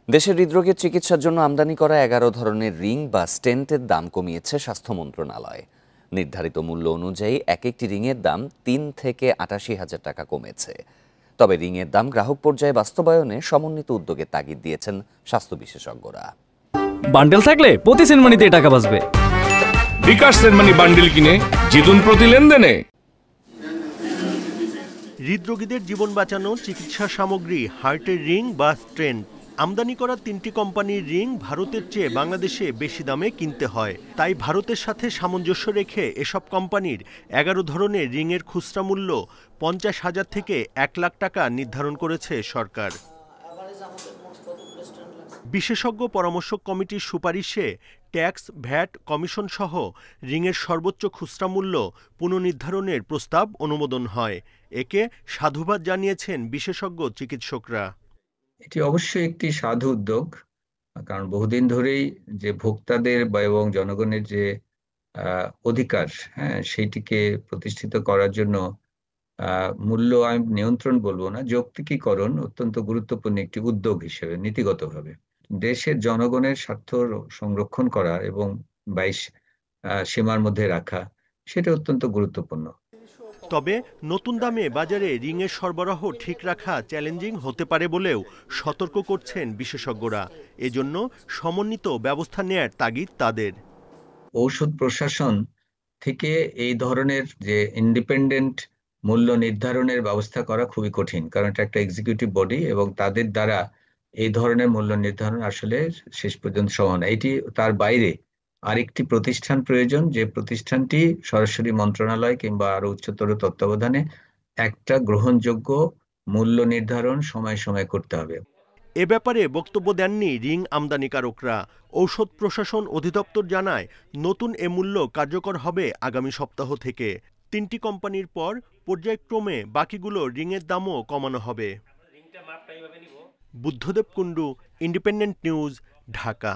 দেশে হৃদরোগের চিকিৎসার জন্য আমদানি করা 11 ধরনের রিং বা স্টেন্টের দাম কমিয়েছে স্বাস্থ্য মন্ত্রণালয়। নির্ধারিত মূল্য অনুযায়ী এক একটি রিংয়ের দাম 3 থেকে 88,000 টাকা কমেছে। তবে রিংয়ের দাম গ্রাহক পর্যায়ে বাস্তবায়নে সমন্বিত উদ্যোগের তাগিদ দিয়েছেন স্বাস্থ্য বিশেষজ্ঞরা। বান্ডেল থাকলে প্রতি সেনমানিতে টাকা বাঁচবে। বিকাশ সেনমানি বান্ডেল কিনে জিতুন প্রতি লেনদেনে। হৃদরোগীদের জীবন বাঁচানো চিকিৎসা সামগ্রী হার্টের রিং বা স্টেন্ট আমদানি করা 3টি কোম্পানির রিং ভারতের চেয়ে বাংলাদেশে বেশি দামে কিনতে হয়। তাই ভারতের সাথে সামঞ্জস্য রেখে এসব কোম্পানির 11 ধরনের রিংয়ের খুচরা মূল্য 50,000 থেকে 1 লাখ টাকা নির্ধারণ করেছে সরকার। বিশেষজ্ঞ পরামর্শ কমিটির সুপারিশে ট্যাক্স, ভ্যাট, কমিশন সহ রিংয়ের সর্বোচ্চ খুচরা মূল্য পুনর্নির্ধারণের প্রস্তাব অনুমোদন হয়। একে সাধুবাদ জানিয়েছেন বিশেষজ্ঞ চিকিৎসকরা। এটি অবশ্যই একটি সাধু উদ্যোগ, কারণ বহুদিন ধরেই যে ভোক্তাদের এবং জনগণের যে অধিকার, সেইটিকে প্রতিষ্ঠিত করার জন্য মূল্য আমি নিয়ন্ত্রণ বলবো না, যৌক্তিকীকরণ অত্যন্ত গুরুত্বপূর্ণ একটি উদ্যোগ হিসেবে নীতিগতভাবে দেশের জনগণের স্বার্থ সংরক্ষণ করা এবং 22 সীমার মধ্যে রাখা, সেটা অত্যন্ত গুরুত্বপূর্ণ। তবে নতুন দামে বাজারে রিংয়ের সরবরাহ ঠিক রাখা চ্যালেঞ্জিং হতে পারে বলেও সতর্ক করছেন বিশেষজ্ঞরা। এজন্য সমন্বিত ব্যবস্থা নেয়ার তাগিদ তাদের। ঔষধ প্রশাসন থেকে এই ধরনের যে ইন্ডিপেন্ডেন্ট মূল্য নির্ধারণের ব্যবস্থা করা খুবই কঠিন, কারণ এটা একটা এক্সিকিউটিভ বডি এবং তাদের দ্বারা এই ধরনের মূল্য নির্ধারণ আসলে শেষ পর্যন্ত সম্ভব না। এটি তার বাইরে আরেকটি প্রতিষ্ঠান প্রয়োজন, যে প্রতিষ্ঠানটি সরাসরি মন্ত্রণালয় কিংবা আরো উচ্চতর তত্ত্বাবধানে একটা গ্রহণযোগ্য মূল্য নির্ধারণ সময় সময় করতে হবে। এ ব্যাপারে বক্তব্য দেননি রিং আমদানিকারকরা। ঔষধ প্রশাসন অধিদপ্তর জানায়, নতুন এ মূল্য কার্যকর হবে আগামী সপ্তাহ থেকে। 3টি কোম্পানির পর পর্যায়ক্রমে বাকিগুলো রিংয়ের দামও কমানো হবে। Buddhadeb Kundu, independent news, Dhaka.